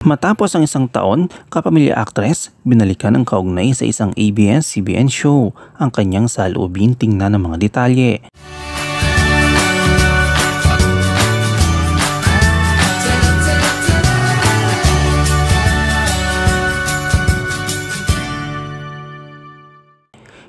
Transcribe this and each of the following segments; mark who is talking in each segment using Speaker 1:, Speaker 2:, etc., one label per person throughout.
Speaker 1: Matapos ang isang taon, kapamilya actress, binalikan ng kaugnay sa isang ABS-CBN show ang kanyang saloobin tingnan ng mga detalye.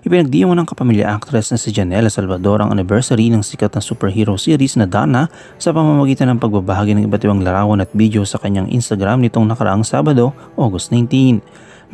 Speaker 1: Ipinagdiwang ng kapamilya actress na si Janela Salvador ang anniversary ng sikat na superhero series na Dana sa pamamagitan ng pagbabahagi ng iba't ibang larawan at video sa kanyang Instagram nitong nakaraang Sabado, August 19.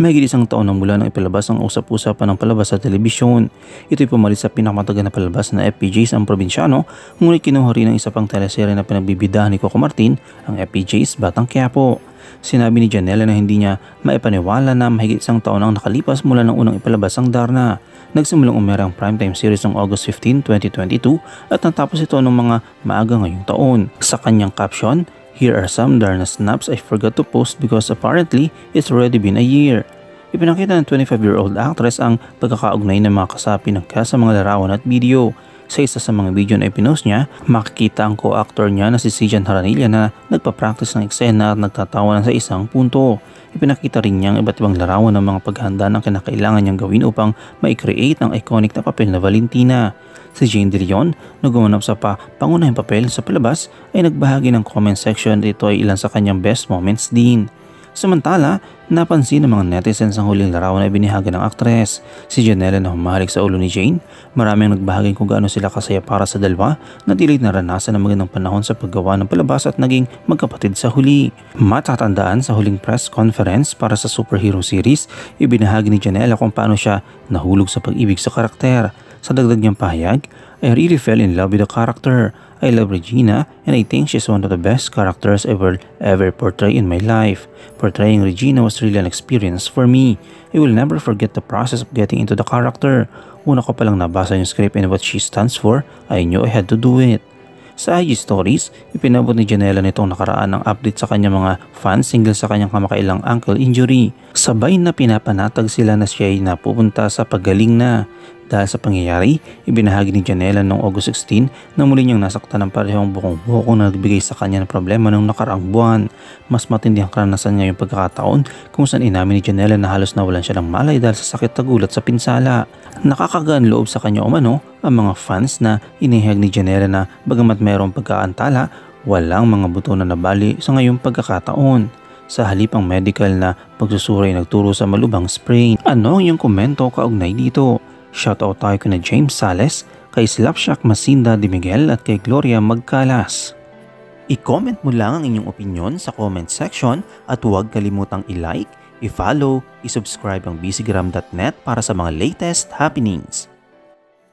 Speaker 1: Mahigit isang taon na mula nang ipalabas ang usap-usapan ng palabas sa telebisyon. Ito'y pumalit sa pinakamatagal na palabas na FPJs ang Probinsyano, ngunit kinuha rin ang isa pang teleserye na pinagbibidahan ni Coco Martin, ang FPJs Batang Quiapo. Sinabi ni Janela na hindi niya maipaniwala na mahigit isang taon ang nakalipas mula nang unang ipalabas ang Darna. Nagsimulang umera ang primetime series noong August 15, 2022 at natapos ito noong mga maaga ngayong taon. Sa kanyang caption, "Here are some Darna snaps I forgot to post because apparently it's already been a year." Ipinakita ng 25-year-old actress ang pagkakaugnay ng mga kasapi ng cast sa mga larawan at video. Sa isa sa mga video na ipinost niya, makikita ang co-actor niya na si Sijan Haranilla na nagpa-practice ng eksena at nagtatawanan sa isang punto. Ipinakita rin niya ang iba't ibang larawan ng mga paghahanda ng kinakailangan niyang gawin upang ma-create ang iconic na papel na Valentina. Si Jane De Leon, na gumanap sa pangunahing papel sa palabas, ay nagbahagi ng comment section at ito ay ilan sa kanyang best moments din. Samantala, napansin ng mga netizens ang huling larawan na ibinahagi ng aktres. Si Janela na humahalik sa ulo ni Jane, maraming nagbahagi kung gaano sila kasaya para sa dalawa na tila naranasan ng magandang panahon sa paggawa ng palabas at naging magkapatid sa huli. Matatandaan sa huling press conference para sa superhero series, ibinahagi ni Janela kung paano siya nahulog sa pag-ibig sa karakter. Sa dagdag niyang pahayag, "I really fell in love with the character. I love Regina and I think she's one of the best characters ever portrayed in my life. Portraying Regina was really an experience for me. I will never forget the process of getting into the character. Una ko palang nabasa yung script and what she stands for, I knew I had to do it." Sa IG stories, ipinabot ni Janela nitong nakaraan ng update sa kanyang mga fans single sa kanyang kamakailang ankle injury. Sabay na pinapanatag sila na siya ay napupunta sa paggaling na. Dahil sa pangyayari, ibinahagi ni Janela noong August 16 na muli niyang nasaktan ng parehong bukong-bukong na nagbigay sa kanya ng problema noong nakaraang buwan. Mas matindi ang karanasan ngayong pagkakataon kung saan inamin ni Janela na halos nawalan siya ng malay dahil sa sakit na gulat sa pinsala. Nakakagaan loob sa kanya umano ang mga fans na inihag ni Janela na bagamat mayroong pagkaantala, walang mga buto na nabali sa ngayong pagkakataon. Sa halip ang medical na pagsusuri nagturo sa malubhang sprain. Ano ang iyong komento kaugnay dito? Shoutout tayo kina James Sales, kay Slapshack Masinda de Miguel at kay Gloria Magcalas. I-comment mo lang ang inyong opinion sa comment section at huwag kalimutang i-like, i-follow, i-subscribe ang bcgram.net para sa mga latest happenings.